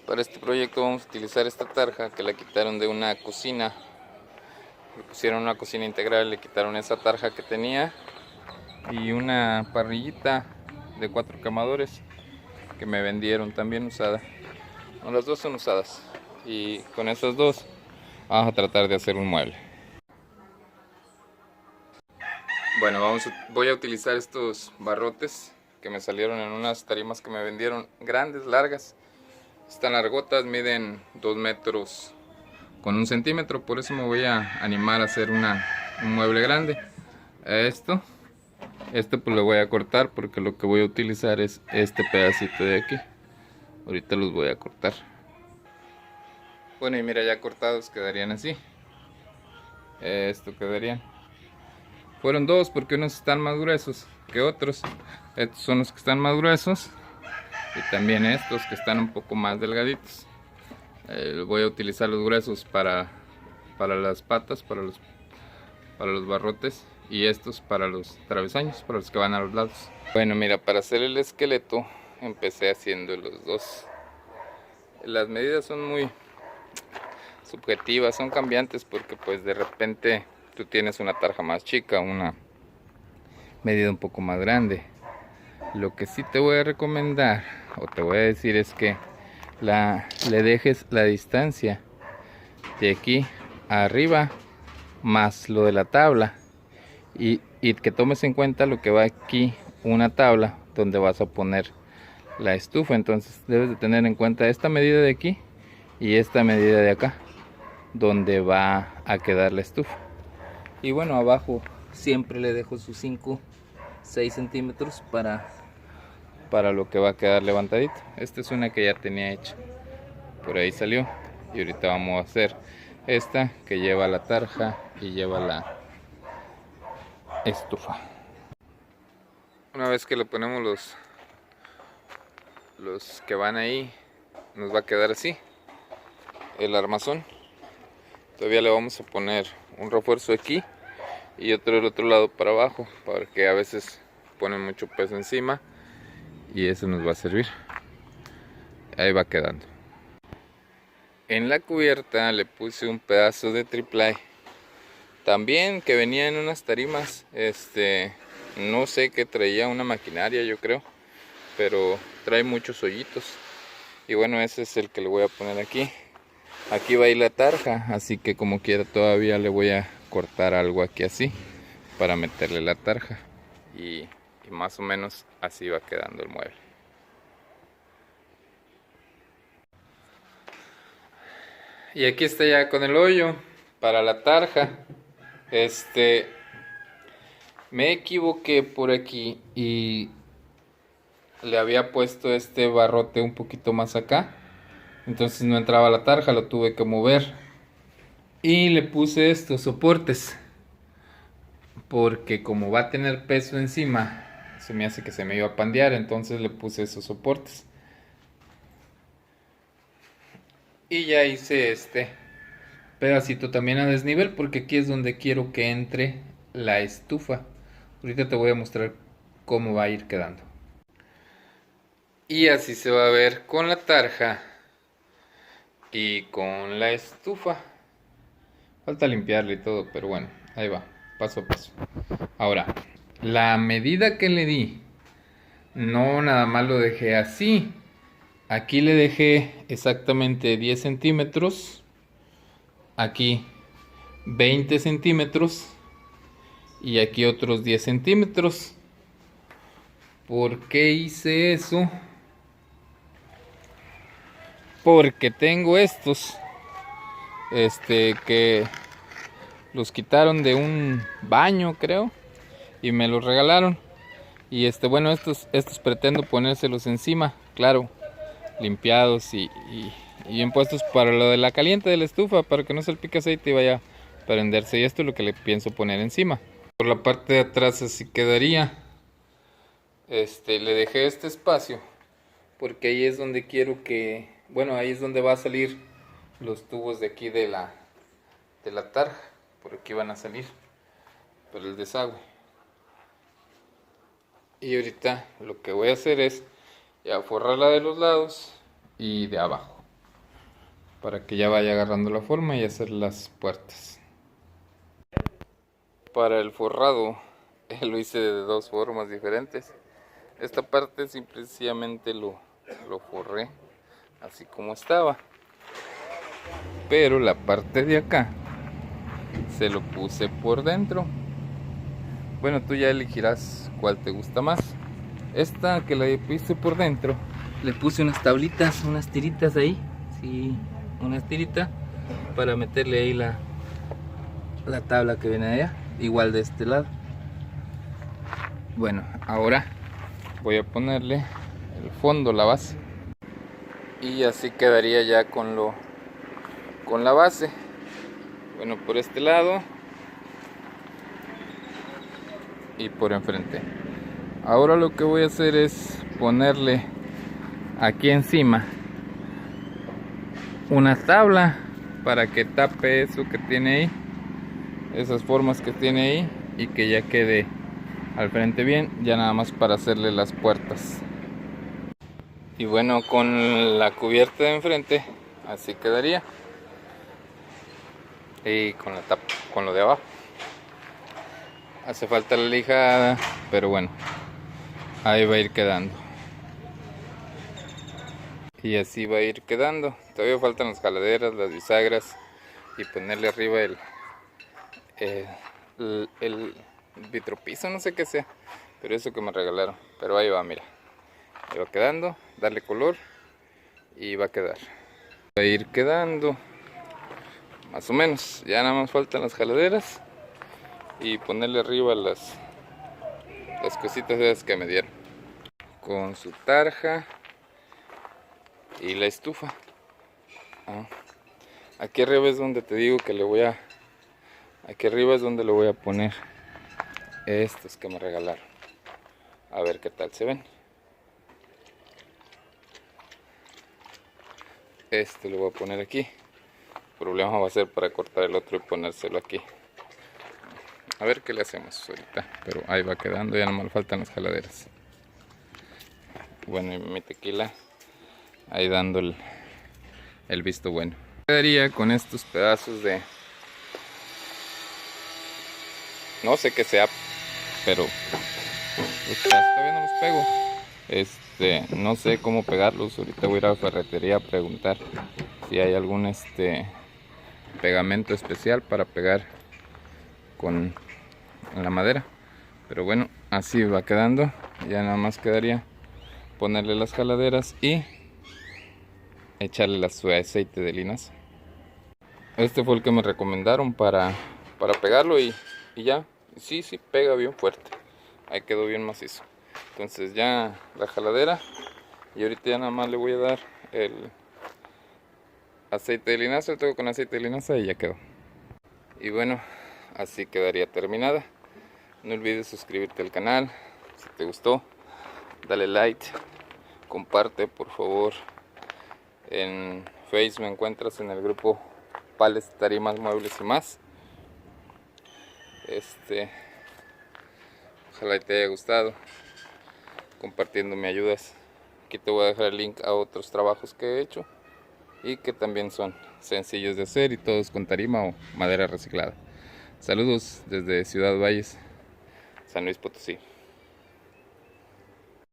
Para este proyecto vamos a utilizar esta tarja que la quitaron de una cocina. Le pusieron una cocina integral, le quitaron esa tarja que tenía y una parrillita de 4 quemadores que me vendieron también usada. No, las dos son usadas y con esas dos vamos a tratar de hacer un mueble. Bueno, voy a utilizar estos barrotes que me salieron en unas tarimas que me vendieron, grandes, largas. Están largotas, miden 2 metros con 1 centímetro, por eso me voy a animar a hacer un mueble grande. Esto pues lo voy a cortar porque lo que voy a utilizar es este pedacito de aquí. Ahorita los voy a cortar. Bueno, y mira, ya cortados quedarían así. Esto quedarían. Fueron dos porque unos están más gruesos que otros. Estos son los que están más gruesos y también estos que están un poco más delgaditos. Voy a utilizar los gruesos para las patas, para los barrotes, y estos para los travesaños, para los que van a los lados. Bueno, mira, para hacer el esqueleto empecé haciendo los dos. Las medidas son muy subjetivas, son cambiantes porque pues de repente tú tienes una tarja más chica, una medida un poco más grande. Lo que sí te voy a recomendar o te voy a decir es que le dejes la distancia de aquí arriba más lo de la tabla y que tomes en cuenta lo que va aquí, una tabla donde vas a poner la estufa. Entonces debes de tener en cuenta esta medida de aquí y esta medida de acá donde va a quedar la estufa. Y bueno, abajo siempre le dejo sus 5-6 centímetros para lo que va a quedar levantadito. Esta es una que ya tenía hecha, por ahí salió, y ahorita vamos a hacer esta que lleva la tarja y lleva la estufa. Una vez que le ponemos los que van ahí, nos va a quedar así el armazón. Todavía le vamos a poner un refuerzo aquí y otro del otro lado para abajo, porque a veces ponen mucho peso encima y eso nos va a servir. Ahí va quedando. En la cubierta le puse un pedazo de triplay también que venía en unas tarimas. No sé qué traía, una maquinaria yo creo, pero trae muchos hoyitos. Y bueno, ese es el que le voy a poner aquí. Aquí va a ir la tarja, así que como quiera todavía le voy a cortar algo aquí así para meterle la tarja. Y más o menos así va quedando el mueble. Y aquí está ya con el hoyo para la tarja. Me equivoqué por aquí y le había puesto este barrote un poquito más acá. Entonces no entraba la tarja, lo tuve que mover. Y le puse estos soportes, porque como va a tener peso encima, se me hace que se me iba a pandear, entonces le puse esos soportes. Y ya hice este pedacito también a desnivel, porque aquí es donde quiero que entre la estufa. Ahorita te voy a mostrar cómo va a ir quedando. Y así se va a ver con la tarja y con la estufa. Falta limpiarle y todo, pero bueno, ahí va, paso a paso. Ahora, la medida que le di, no nada más lo dejé así. Aquí le dejé exactamente 10 centímetros. Aquí 20 centímetros. Y aquí otros 10 centímetros. ¿Por qué hice eso? Porque tengo estos que los quitaron de un baño, creo, y me los regalaron. Y bueno, estos pretendo ponérselos encima, claro, limpiados y bien puestos para lo de la caliente de la estufa, para que no salpique aceite y vaya a prenderse. Y esto es lo que le pienso poner encima. Por la parte de atrás así quedaría. Le dejé este espacio porque ahí es donde quiero que, bueno, ahí es donde va a salir los tubos de aquí de la tarja. Por aquí van a salir por el desagüe. Y ahorita lo que voy a hacer es ya forrarla de los lados y de abajo. para que ya vaya agarrando la forma y hacer las puertas. Para el forrado lo hice de dos formas diferentes. Esta parte simplemente lo forré así como estaba, pero la parte de acá se lo puse por dentro. Bueno, tú ya elegirás cuál te gusta más. Esta que la puse por dentro, le puse unas tablitas, unas tiritas ahí, sí, unas tiritas para meterle ahí la tabla que viene allá, igual de este lado. Bueno, ahora voy a ponerle el fondo, la base, y así quedaría ya con la base. Bueno, por este lado y por enfrente. Ahora lo que voy a hacer es ponerle aquí encima una tabla para que tape eso que tiene ahí, esas formas que tiene ahí, y que ya quede al frente bien, ya nada más para hacerle las puertas. Y bueno, con la cubierta de enfrente así quedaría, y con la tapa, con lo de abajo hace falta la lijada, pero bueno, ahí va a ir quedando. Y así va a ir quedando. Todavía faltan las jaladeras, las bisagras, y ponerle arriba el vitropiso, no sé qué sea, pero eso que me regalaron. Pero ahí va, mira, ahí va quedando, darle color y va a quedar. Va a ir quedando más o menos. Ya nada más faltan las jaladeras y ponerle arriba las cositas esas que me dieron, con su tarja y la estufa. Aquí arriba es donde te digo que aquí arriba es donde le voy a poner estos que me regalaron. A ver qué tal se ven. Este lo voy a poner aquí. El problema va a ser para cortar el otro y ponérselo aquí. A ver qué le hacemos ahorita. Pero ahí va quedando, ya no me faltan las jaladeras. Bueno, y mi tequila ahí dando el visto bueno. Quedaría con estos pedazos de, no sé qué sea, pero todavía no los pego. No sé cómo pegarlos. Ahorita voy a ir a la ferretería a preguntar si hay algún pegamento especial para pegar con la madera. Pero bueno, así va quedando. Ya nada más quedaría ponerle las jaladeras y echarle su aceite de linaza. Este fue el que me recomendaron para pegarlo, y ya, sí, pega bien fuerte. Ahí quedó bien macizo. Entonces ya la jaladera, y ahorita ya nada más le voy a dar el aceite de linaza. Lo tengo con aceite de linaza y ya quedó. Y bueno, así quedaría terminada. No olvides suscribirte al canal si te gustó, dale like, comparte por favor. En Facebook me encuentras en el grupo Pales, Tarimas, Muebles y más. Ojalá te haya gustado. Compartiendo me ayudas. Aquí te voy a dejar el link a otros trabajos que he hecho y que también son sencillos de hacer, y todos con tarima o madera reciclada. Saludos desde Ciudad Valles, San Luis Potosí.